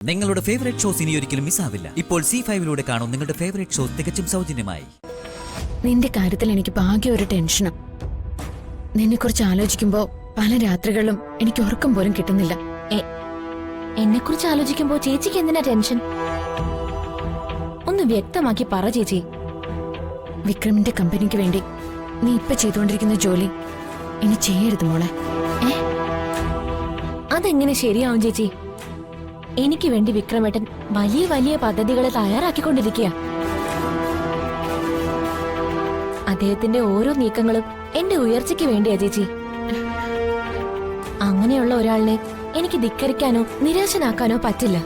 നിങ്ങളുടെ favourite shows ഇനി ഒരിക്കലും മിസ്സാവില്ല. ഇപ്പോൾ C5 കാണും നിങ്ങളുടെ ഫേവറേറ്റ് ഷോസ് തികച്ചും സൗജന്യമായി. നിന്റെ കാര്യത്തിൽ എനിക്ക് ഭാഗ്യ ഒരു ടെൻഷനും. നിന്നെ കുറിച്ച് ആലോചിക്കുമ്പോ പല രാത്രികളിലും എനിക്ക് ഉറക്കം പോലും കിട്ടുന്നില്ല. എന്നെ കുറിച്ച് ആലോചിക്കുമ്പോ ചേച്ചിക്ക് എന്തിനാ ടെൻഷൻ? ഒന്ന് വ്യക്തമാക്കി പറ ചേച്ചി. വിക്രമിന്റെ കമ്പനിക്ക് വേണ്ടി നീ ഇപ്പൊ ചെയ്തുകൊണ്ടിരിക്കുന്ന ജോലി ഇനി ചെയ്യരുത് മോളെ. അതെങ്ങനെ ശരിയാവും ചേച്ചി? എനിക്ക് വേണ്ടി വിക്രമേട്ടൻ വലിയ വലിയ പദ്ധതികളെ തയ്യാറാക്കിക്കൊണ്ടിരിക്കുക. അദ്ദേഹത്തിന്റെ ഓരോ നീക്കങ്ങളും എന്റെ ഉയർച്ചയ്ക്ക് വേണ്ടിയാ ചേച്ചി. അങ്ങനെയുള്ള ഒരാളിനെ എനിക്ക് ധിക്കരിക്കാനോ നിരാശനാക്കാനോ പറ്റില്ല.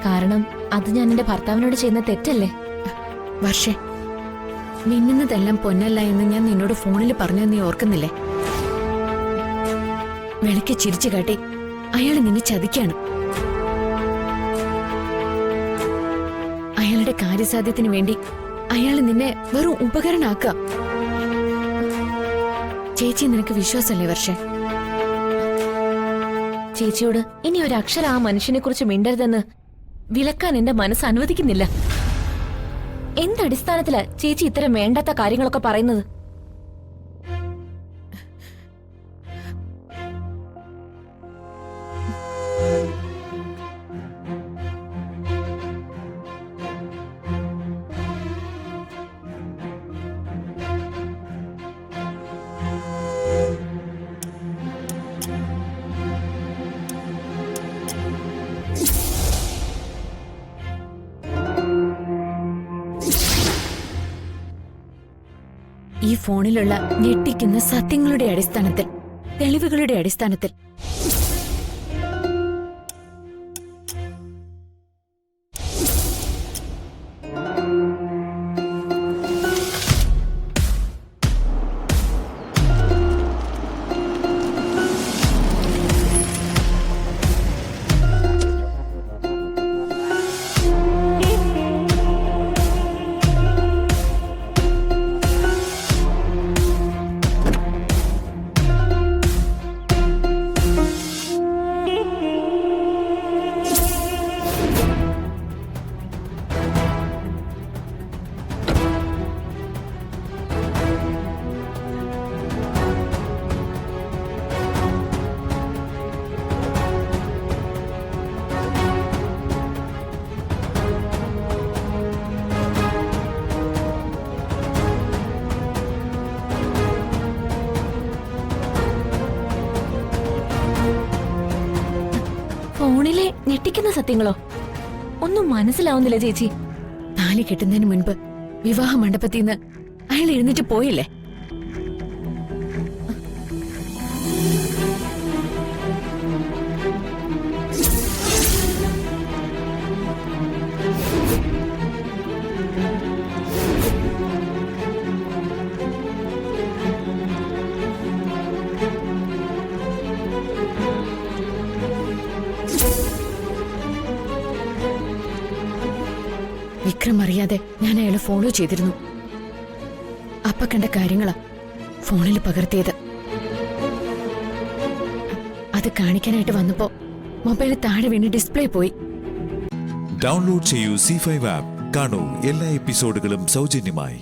കാരണം അത് ഞാൻ എന്റെ ഭർത്താവിനോട് ചെയ്യുന്ന തെറ്റല്ലേ. വർഷേ, മിന്നുന്നതെല്ലാം പൊന്നല്ല എന്ന് ഞാൻ നിന്നോട് ഫോണിൽ പറഞ്ഞു, നീ ഓർക്കുന്നില്ലേ? വെളുക്കെ ചിരിച്ചു കാട്ടി അയാൾ നിന്നെ ചതിക്കാണ്. അയാളുടെ കാര്യസാധ്യത്തിന് വേണ്ടി അയാൾ നിന്നെ വെറും ഉപകരണാക്കുക. ചേച്ചി, നിനക്ക് വിശ്വാസല്ലേ വർഷേ? ചേച്ചിയോട് ഇനി ഒരു അക്ഷരം ആ മനുഷ്യനെ കുറിച്ച് മിണ്ടരുതെന്ന് വിലക്കാൻ എന്റെ മനസ്സ് അനുവദിക്കുന്നില്ല. എന്തടിസ്ഥാനത്തിലാ ചേച്ചി ഇത്തരം വേണ്ടാത്ത കാര്യങ്ങളൊക്കെ പറയുന്നത്? ഈ ഫോണിലുള്ള ഞെട്ടിക്കുന്ന സത്യങ്ങളുടെ അടിസ്ഥാനത്തിൽ, തെളിവുകളുടെ അടിസ്ഥാനത്തിൽ ഫോണിലെ ഞെട്ടിക്കുന്ന സത്യങ്ങളോ? ഒന്നും മനസ്സിലാവുന്നില്ല ചേച്ചി. താലി കെട്ടുന്നതിന് മുൻപ് വിവാഹ മണ്ഡപത്തിന്ന് അയാൾ എഴുന്നേറ്റ് പോയില്ലേ? വിക്രം അറിയാതെ ഞാൻ അയാളെ ഫോളോ ചെയ്തിരുന്നു. അപ്പ കണ്ട കാര്യങ്ങളാ ഫോണിൽ പകർത്തിയത്. അത് കാണിക്കാനായിട്ട് വന്നപ്പോ മൊബൈൽ താഴെ വീണ് ഡിസ്പ്ലേ പോയി. ഡൗൺലോഡ് ചെയ്യൂ C5 ആപ്പ്. കാണൂ എല്ലാ എപ്പിസോഡുകളും സൗജന്യമായി.